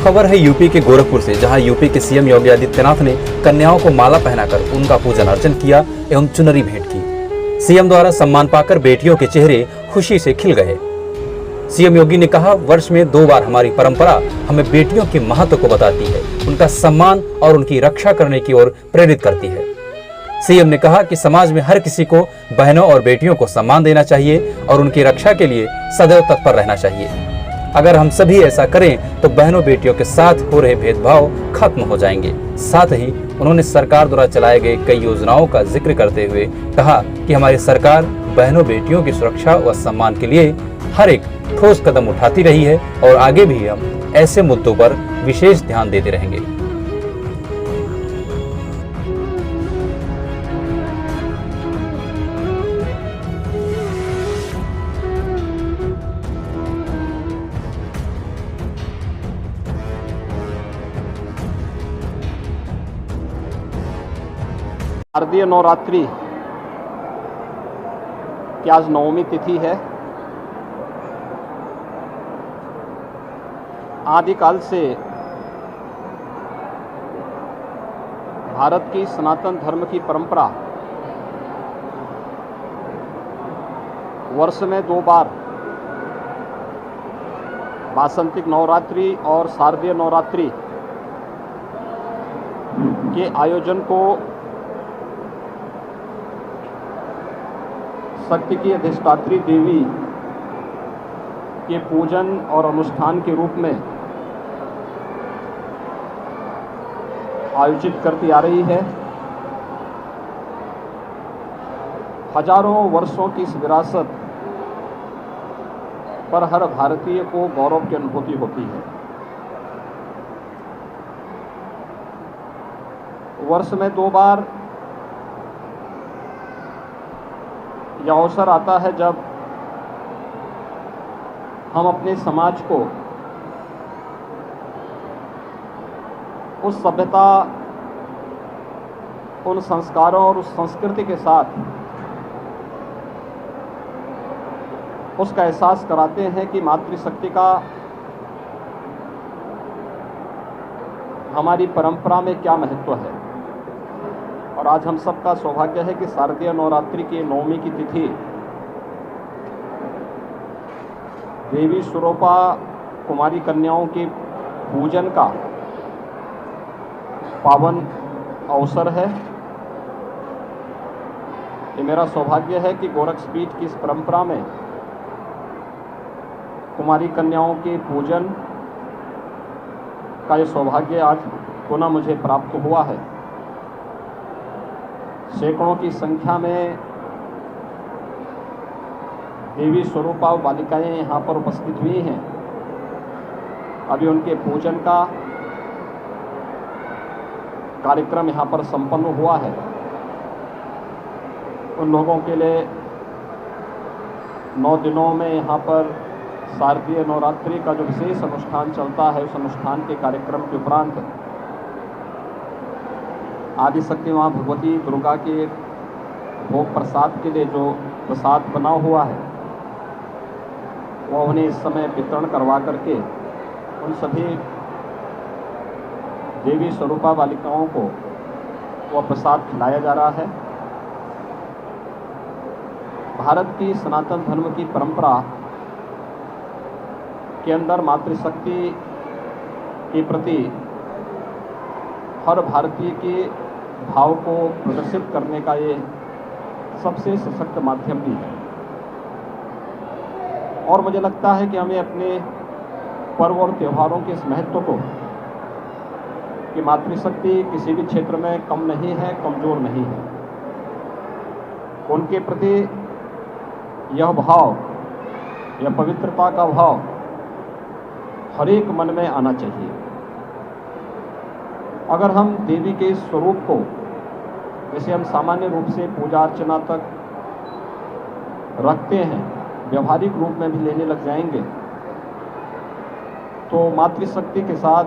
खबर है यूपी के गोरखपुर से, जहां यूपी के सीएम योगी आदित्यनाथ ने कन्याओं को माला पहनाकर उनका पूजन अर्चन किया एवं चुनरी भेंट की। सीएम द्वारा सम्मान पाकर बेटियों के चेहरे खुशी से खिल गए। सीएम योगी ने कहा, वर्ष में 2 बार हमारी परंपरा हमें बेटियों के महत्व को बताती है, उनका सम्मान और उनकी रक्षा करने की ओर प्रेरित करती है। सीएम ने कहा कि समाज में हर किसी को बहनों और बेटियों को सम्मान देना चाहिए और उनकी रक्षा के लिए सदैव तत्पर रहना चाहिए। अगर हम सभी ऐसा करें तो बहनों बेटियों के साथ हो रहे भेदभाव खत्म हो जाएंगे। साथ ही उन्होंने सरकार द्वारा चलाए गए कई योजनाओं का जिक्र करते हुए कहा कि हमारी सरकार बहनों बेटियों की सुरक्षा व सम्मान के लिए हर एक ठोस कदम उठाती रही है और आगे भी हम ऐसे मुद्दों पर विशेष ध्यान देते रहेंगे। शारदीय नवरात्रि की आज 9वीं तिथि है। आदिकाल से भारत की सनातन धर्म की परंपरा वर्ष में 2 बार वासंतिक नवरात्रि और शारदीय नवरात्रि के आयोजन को शक्ति की अधिष्ठात्री देवी के पूजन और अनुष्ठान के रूप में आयोजित करती आ रही है। हजारों वर्षों की इस विरासत पर हर भारतीय को गौरव की अनुभूति होती है। वर्ष में 2 बार यह अवसर आता है जब हम अपने समाज को उस सभ्यता, उन संस्कारों और उस संस्कृति के साथ उसका एहसास कराते हैं कि मातृशक्ति का हमारी परंपरा में क्या महत्व है। और आज हम सबका सौभाग्य है कि शारदीय नवरात्रि की 9वीं की तिथि देवी स्वरूपा कुमारी कन्याओं के पूजन का पावन अवसर है। ये मेरा सौभाग्य है कि गोरक्षपीठ की इस परंपरा में कुमारी कन्याओं के पूजन का ये सौभाग्य आज पुनः मुझे प्राप्त हुआ है। सैकड़ों की संख्या में देवी स्वरूपा बालिकाएं यहाँ पर उपस्थित हुई हैं। अभी उनके पूजन का कार्यक्रम यहाँ पर संपन्न हुआ है। उन लोगों के लिए 9 दिनों में यहाँ पर शारदीय नवरात्रि का जो विशेष अनुष्ठान चलता है, उस अनुष्ठान के कार्यक्रम के उपरांत आदिशक्ति माँ भगवती दुर्गा के भोग प्रसाद के लिए जो प्रसाद बना हुआ है वो उन्हें इस समय वितरण करवा करके उन सभी देवी स्वरूपा बालिकाओं को वह प्रसाद खिलाया जा रहा है। भारत की सनातन धर्म की परंपरा के अंदर मातृशक्ति के प्रति हर भारतीय के भाव को प्रदर्शित करने का ये सबसे सशक्त माध्यम भी है। और मुझे लगता है कि हमें अपने पर्व और त्योहारों के इस महत्व को, कि मातृशक्ति किसी भी क्षेत्र में कम नहीं है, कमज़ोर नहीं है, उनके प्रति यह भाव, यह पवित्रता का भाव हर एक मन में आना चाहिए। अगर हम देवी के इस स्वरूप को, जैसे हम सामान्य रूप से पूजा अर्चना तक रखते हैं, व्यवहारिक रूप में भी लेने लग जाएंगे तो मातृशक्ति के साथ,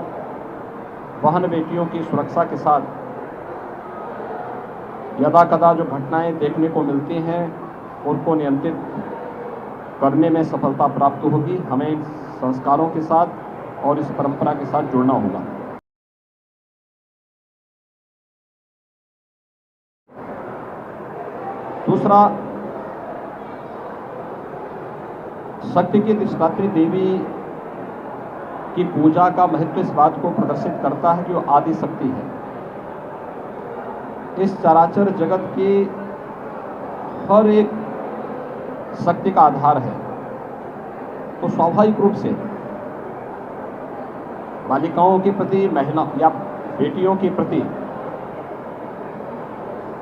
बहन बेटियों की सुरक्षा के साथ यदा कदा जो घटनाएं देखने को मिलती हैं उनको नियंत्रित करने में सफलता प्राप्त होगी। हमें संस्कारों के साथ और इस परंपरा के साथ जुड़ना होगा। दूसरा, शक्ति की अधिष्ठात्री देवी की पूजा का महत्व इस बात को प्रदर्शित करता है कि वो आदि शक्ति है। इस चराचर जगत की हर एक शक्ति का आधार है। तो स्वाभाविक रूप से बालिकाओं के प्रति, महिला या बेटियों के प्रति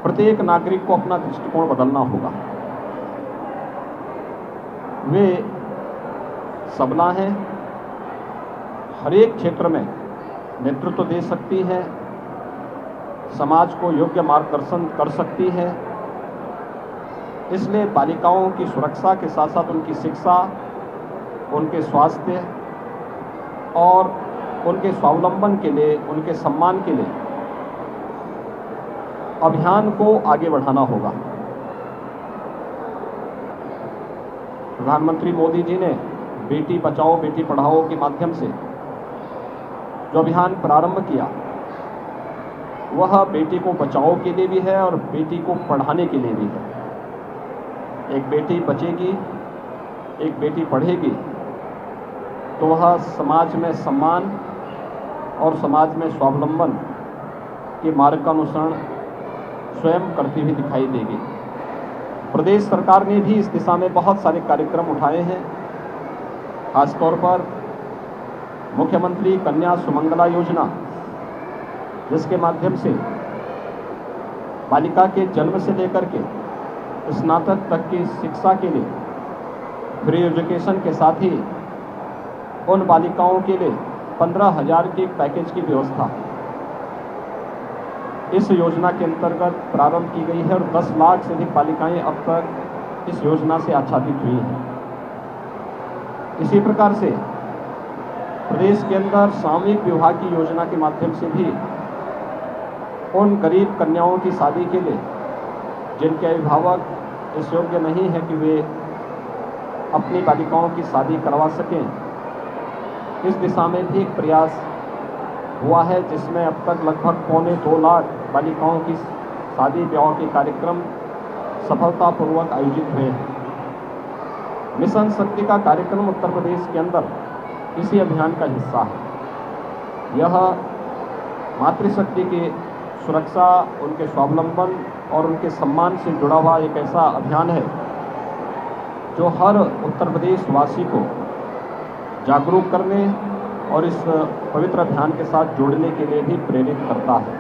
प्रत्येक नागरिक को अपना दृष्टिकोण बदलना होगा। वे सबला हैं, हर एक क्षेत्र में नेतृत्व दे सकती है, समाज को योग्य मार्गदर्शन कर सकती है। इसलिए बालिकाओं की सुरक्षा के साथ साथ उनकी शिक्षा, उनके स्वास्थ्य और उनके स्वावलंबन के लिए, उनके सम्मान के लिए अभियान को आगे बढ़ाना होगा। प्रधानमंत्री मोदी जी ने बेटी बचाओ बेटी पढ़ाओ के माध्यम से जो अभियान प्रारंभ किया, वह बेटी को बचाओ के लिए भी है और बेटी को पढ़ाने के लिए भी है। एक बेटी बचेगी, एक बेटी पढ़ेगी, तो वह समाज में सम्मान और समाज में स्वावलंबन के मार्ग का अनुसरण स्वयं करती हुई दिखाई देगी। प्रदेश सरकार ने भी इस दिशा में बहुत सारे कार्यक्रम उठाए हैं। खासतौर पर मुख्यमंत्री कन्या सुमंगला योजना, जिसके माध्यम से बालिका के जन्म से लेकर के स्नातक तक की शिक्षा के लिए फ्री एजुकेशन के साथ ही उन बालिकाओं के लिए 15,000 के एक पैकेज की व्यवस्था इस योजना के अंतर्गत प्रारंभ की गई है और 10 लाख से अधिक बालिकाएं अब तक इस योजना से आच्छादित हुई हैं। इसी प्रकार से प्रदेश के अंदर सामूहिक विवाह की योजना के माध्यम से भी उन गरीब कन्याओं की शादी के लिए जिनके अभिभावक इस योग्य नहीं है कि वे अपनी बालिकाओं की शादी करवा सकें, इस दिशा में भी एक प्रयास हुआ है, जिसमें अब तक लगभग 2.25 लाख बालिकाओं की शादी ब्याह के कार्यक्रम सफलतापूर्वक आयोजित हुए हैं। मिशन शक्ति का कार्यक्रम उत्तर प्रदेश के अंदर इसी अभियान का हिस्सा है। यह मातृशक्ति की सुरक्षा, उनके स्वावलंबन और उनके सम्मान से जुड़ा हुआ एक ऐसा अभियान है जो हर उत्तर प्रदेश वासी को जागरूक करने और इस पवित्र अभियान के साथ जोड़ने के लिए भी प्रेरित करता है।